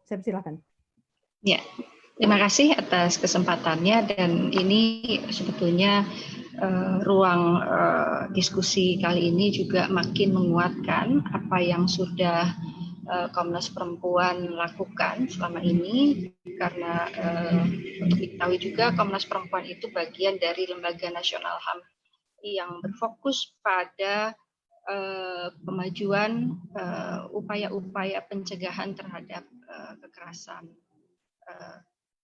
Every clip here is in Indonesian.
Saya silakan. Ya, terima kasih atas kesempatannya, dan ini sebetulnya ruang diskusi kali ini juga makin menguatkan apa yang sudah Komnas Perempuan lakukan selama ini, karena untuk diketahui juga Komnas Perempuan itu bagian dari Lembaga Nasional HAM yang berfokus pada pemajuan upaya-upaya pencegahan terhadap kekerasan,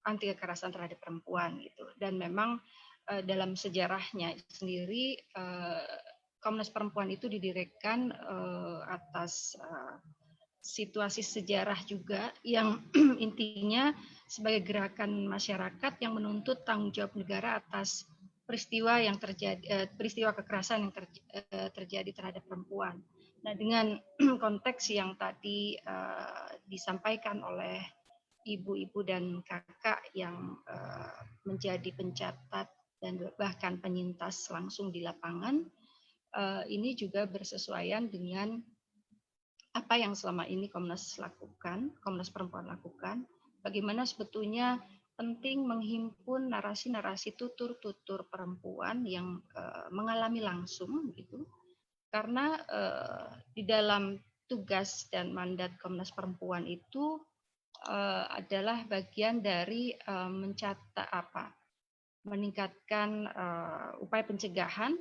anti kekerasan terhadap perempuan gitu. Dan memang dalam sejarahnya sendiri Komnas Perempuan itu didirikan atas situasi sejarah juga yang intinya sebagai gerakan masyarakat yang menuntut tanggung jawab negara atas peristiwa yang terjadi, peristiwa kekerasan yang terjadi terhadap perempuan. Nah, dengan konteks yang tadi disampaikan oleh ibu-ibu dan kakak yang menjadi pencatat dan bahkan penyintas langsung di lapangan, ini juga bersesuaian dengan apa yang selama ini Komnas lakukan, Komnas Perempuan lakukan, bagaimana sebetulnya penting menghimpun narasi-narasi tutur-tutur perempuan yang mengalami langsung gitu, karena di dalam tugas dan mandat Komnas Perempuan itu adalah bagian dari meningkatkan upaya pencegahan.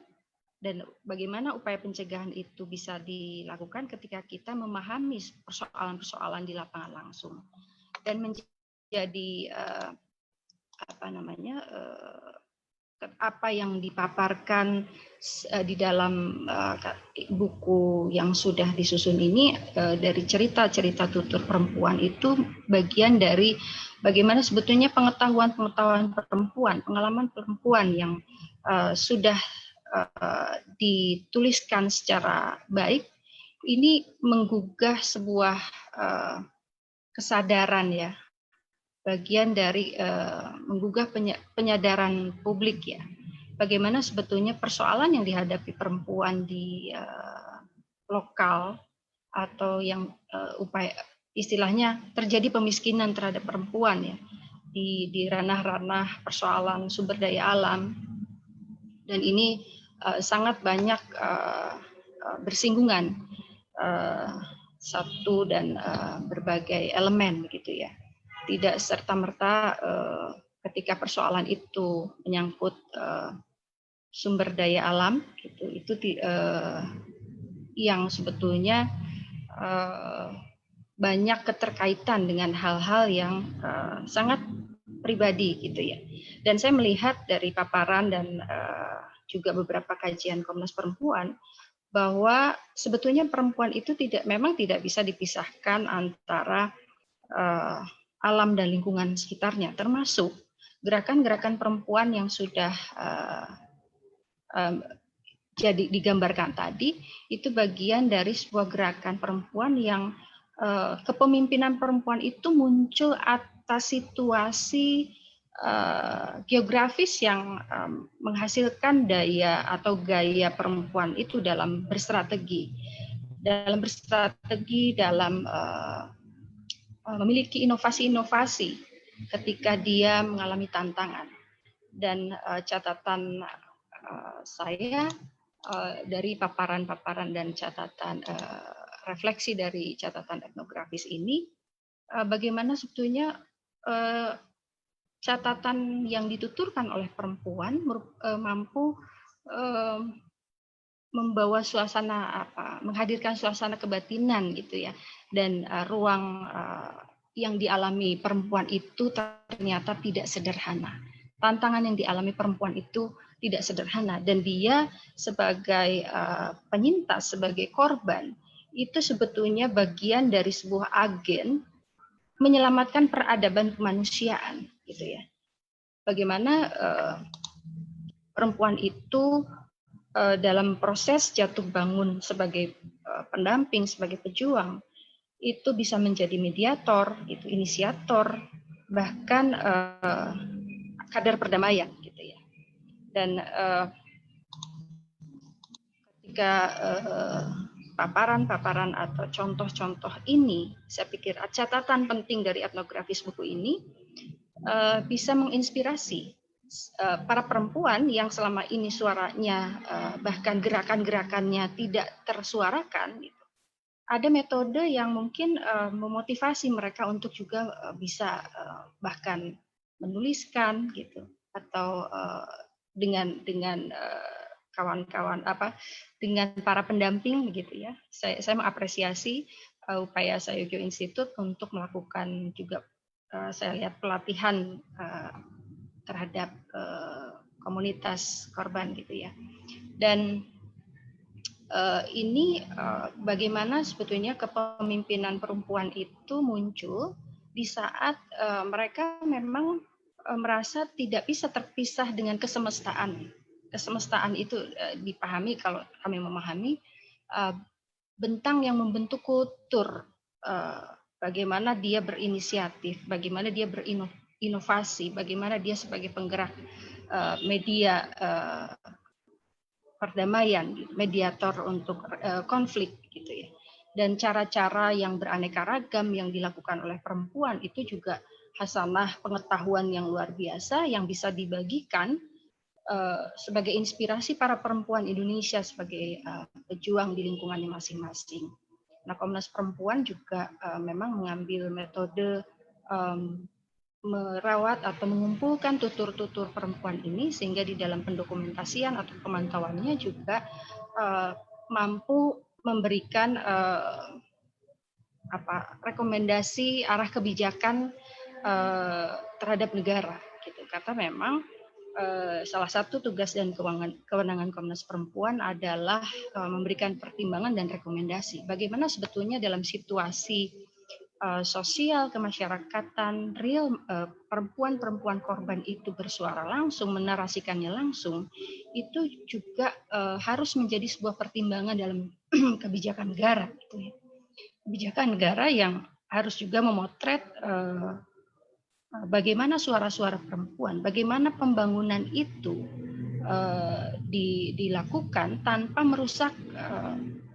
Dan bagaimana upaya pencegahan itu bisa dilakukan ketika kita memahami persoalan-persoalan di lapangan langsung, dan menjadi apa yang dipaparkan di dalam buku yang sudah disusun ini, dari cerita-cerita tutur perempuan itu bagian dari bagaimana sebetulnya pengetahuan perempuan, pengalaman perempuan yang sudah dituliskan secara baik, ini menggugah sebuah kesadaran ya, bagian dari menggugah penyadaran publik ya, bagaimana sebetulnya persoalan yang dihadapi perempuan di lokal atau yang upaya istilahnya terjadi pemiskinan terhadap perempuan ya di ranah-ranah persoalan sumber daya alam, dan ini sangat banyak bersinggungan satu dan berbagai elemen gitu ya. Tidak serta-merta ketika persoalan itu menyangkut sumber daya alam gitu, itu yang sebetulnya banyak keterkaitan dengan hal-hal yang sangat pribadi gitu ya. Dan saya melihat dari paparan dan juga beberapa kajian Komnas Perempuan bahwa sebetulnya perempuan itu memang tidak bisa dipisahkan antara alam dan lingkungan sekitarnya, termasuk gerakan-gerakan perempuan yang sudah jadi digambarkan tadi, itu bagian dari sebuah gerakan perempuan yang kepemimpinan perempuan itu muncul atas situasi geografis yang menghasilkan daya atau gaya perempuan itu dalam berstrategi, dalam memiliki inovasi-inovasi ketika dia mengalami tantangan. Dan catatan saya dari paparan-paparan dan catatan refleksi dari catatan etnografis ini, bagaimana sebetulnya catatan yang dituturkan oleh perempuan mampu membawa suasana menghadirkan suasana kebatinan gitu ya, dan ruang yang dialami perempuan itu ternyata tidak sederhana. Tantangan yang dialami perempuan itu tidak sederhana, dan dia sebagai penyintas, sebagai korban itu sebetulnya bagian dari sebuah agen menyelamatkan peradaban kemanusiaan gitu ya. Bagaimana perempuan itu dalam proses jatuh bangun sebagai pendamping, sebagai pejuang, itu bisa menjadi mediator, itu inisiator, bahkan kader perdamaian gitu ya. Dan ketika paparan-paparan atau contoh-contoh ini, saya pikir catatan penting dari etnografis buku ini bisa menginspirasi para perempuan yang selama ini suaranya bahkan gerakan-gerakannya tidak tersuarakan. Gitu. Ada metode yang mungkin memotivasi mereka untuk juga bisa bahkan menuliskan gitu, atau dengan kawan-kawan dengan para pendamping begitu ya. Saya mengapresiasi upaya Sayugyo Institute untuk melakukan juga saya lihat pelatihan terhadap komunitas korban gitu ya. Dan ini bagaimana sebetulnya kepemimpinan perempuan itu muncul di saat mereka memang merasa tidak bisa terpisah dengan kesemestaan. Kesemestaan itu dipahami, kalau kami memahami, bentang yang membentuk kultur, bagaimana dia berinisiatif, bagaimana dia berinovasi, bagaimana dia sebagai penggerak media perdamaian, mediator untuk konflik gitu ya. Dan cara-cara yang beraneka ragam yang dilakukan oleh perempuan itu juga hasanah pengetahuan yang luar biasa yang bisa dibagikan sebagai inspirasi para perempuan Indonesia sebagai pejuang di lingkungannya masing-masing. Nah, Komnas Perempuan juga memang mengambil metode merawat atau mengumpulkan tutur-tutur perempuan ini sehingga di dalam pendokumentasian atau pemantauannya juga mampu memberikan rekomendasi arah kebijakan terhadap negara gitu. Karena memang salah satu tugas dan kewenangan Komnas Perempuan adalah memberikan pertimbangan dan rekomendasi bagaimana sebetulnya dalam situasi sosial kemasyarakatan real perempuan-perempuan korban itu bersuara langsung, menarasikannya langsung, itu juga harus menjadi sebuah pertimbangan dalam kebijakan negara gitu ya. Kebijakan negara yang harus juga memotret bagaimana suara-suara perempuan, bagaimana pembangunan itu dilakukan tanpa merusak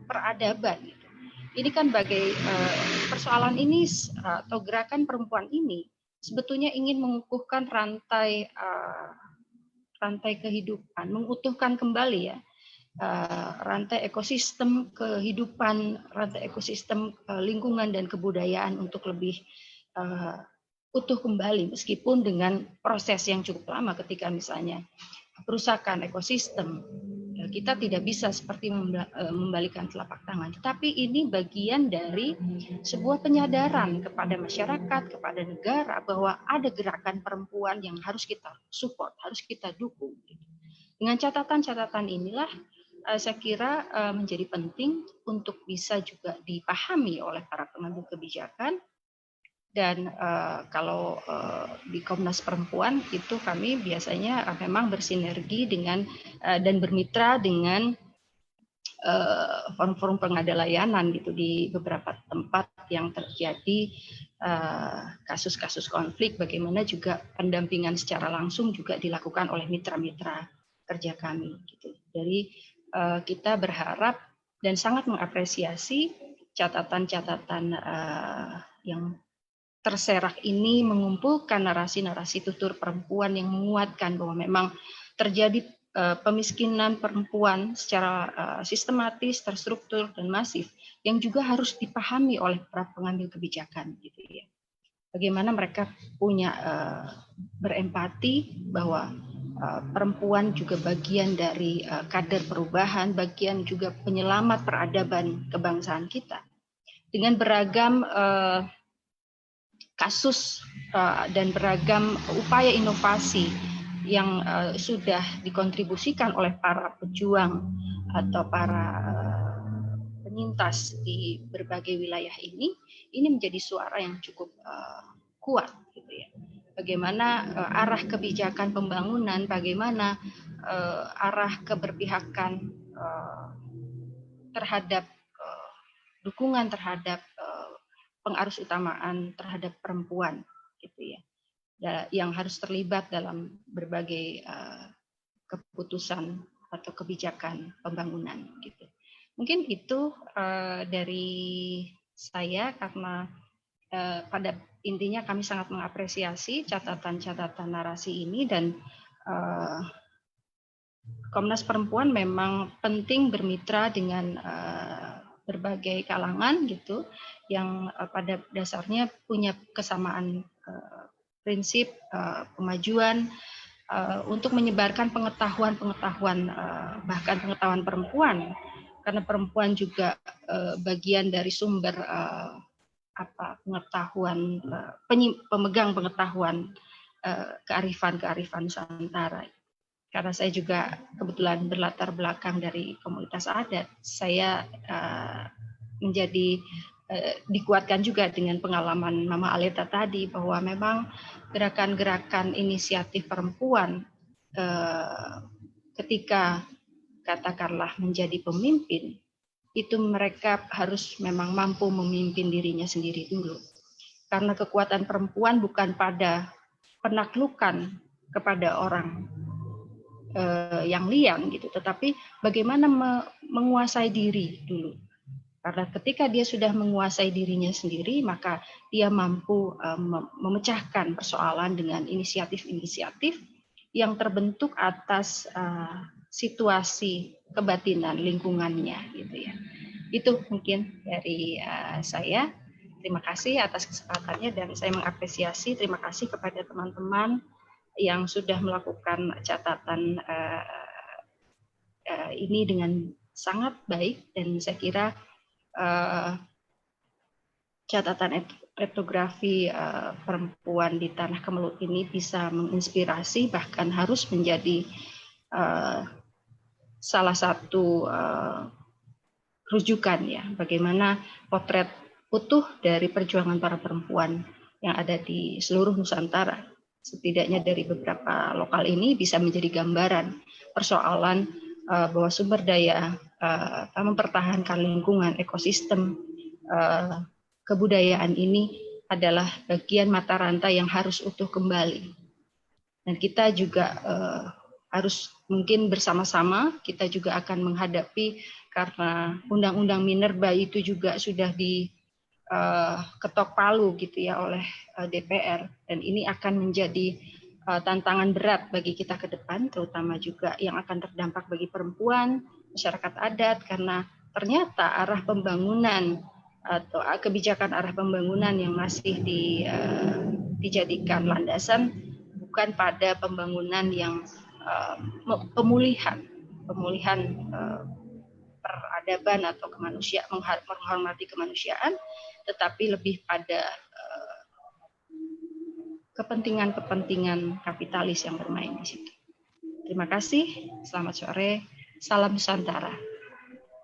peradaban. Ini kan persoalan ini atau gerakan perempuan ini sebetulnya ingin mengukuhkan rantai kehidupan, mengutuhkan kembali ya rantai ekosistem kehidupan, rantai ekosistem lingkungan dan kebudayaan untuk lebih utuh kembali meskipun dengan proses yang cukup lama ketika misalnya perusakan ekosistem. Kita tidak bisa seperti membalikan telapak tangan, tetapi ini bagian dari sebuah penyadaran kepada masyarakat, kepada negara bahwa ada gerakan perempuan yang harus kita support, harus kita dukung. Dengan catatan-catatan inilah saya kira menjadi penting untuk bisa juga dipahami oleh para pengambil kebijakan. Dan kalau di Komnas Perempuan itu kami biasanya memang bersinergi dengan dan bermitra dengan forum-forum pengada layanan gitu di beberapa tempat yang terjadi kasus-kasus konflik, bagaimana juga pendampingan secara langsung juga dilakukan oleh mitra-mitra kerja kami gitu. Jadi kita berharap dan sangat mengapresiasi catatan-catatan yang terserak ini mengumpulkan narasi-narasi tutur perempuan yang menguatkan bahwa memang terjadi pemiskinan perempuan secara sistematis, terstruktur dan masif yang juga harus dipahami oleh para pengambil kebijakan gitu ya. Bagaimana mereka punya berempati bahwa perempuan juga bagian dari kader perubahan, bagian juga penyelamat peradaban kebangsaan kita. Dengan beragam kasus dan beragam upaya inovasi yang sudah dikontribusikan oleh para pejuang atau para penyintas di berbagai wilayah ini menjadi suara yang cukup kuat gitu ya. Bagaimana arah kebijakan pembangunan, bagaimana arah keberpihakan terhadap dukungan terhadap pengarus utamaan terhadap perempuan gitu ya, yang harus terlibat dalam berbagai keputusan atau kebijakan pembangunan gitu. Mungkin itu dari saya, karena pada intinya kami sangat mengapresiasi catatan-catatan narasi ini, dan Komnas Perempuan memang penting bermitra dengan berbagai kalangan gitu, yang pada dasarnya punya kesamaan prinsip pemajuan untuk menyebarkan pengetahuan-pengetahuan, bahkan pengetahuan perempuan, karena perempuan juga bagian dari sumber pengetahuan, pemegang pengetahuan kearifan Nusantara. Karena saya juga kebetulan berlatar belakang dari komunitas adat, saya menjadi dikuatkan juga dengan pengalaman Mama Aleta tadi, bahwa memang gerakan-gerakan inisiatif perempuan ketika katakanlah menjadi pemimpin, itu mereka harus memang mampu memimpin dirinya sendiri dulu. Karena kekuatan perempuan bukan pada penaklukan kepada orang yang liang gitu, tetapi bagaimana menguasai diri dulu. Karena ketika dia sudah menguasai dirinya sendiri, maka dia mampu memecahkan persoalan dengan inisiatif-inisiatif yang terbentuk atas situasi kebatinan lingkungannya, gitu ya. Itu mungkin dari saya. Terima kasih atas kesempatannya, dan saya mengapresiasi, terima kasih kepada teman-teman yang sudah melakukan catatan ini dengan sangat baik, dan saya kira catatan etnografi perempuan di Tanah Kemelut ini bisa menginspirasi, bahkan harus menjadi salah satu rujukan ya, bagaimana potret utuh dari perjuangan para perempuan yang ada di seluruh Nusantara. Setidaknya dari beberapa lokal ini bisa menjadi gambaran persoalan bahwa sumber daya mempertahankan lingkungan, ekosistem, kebudayaan ini adalah bagian mata rantai yang harus utuh kembali. Dan kita juga harus mungkin bersama-sama, kita juga akan menghadapi, karena Undang-Undang Minerba itu juga sudah diketok palu gitu ya oleh DPR, dan ini akan menjadi tantangan berat bagi kita ke depan, terutama juga yang akan terdampak bagi perempuan, masyarakat adat, karena ternyata arah pembangunan atau kebijakan arah pembangunan yang masih dijadikan landasan bukan pada pembangunan yang pemulihan peradaban atau kemanusiaan, menghormati kemanusiaan, tetapi lebih pada kepentingan-kepentingan kapitalis yang bermain di situ. Terima kasih, selamat sore, salam Nusantara.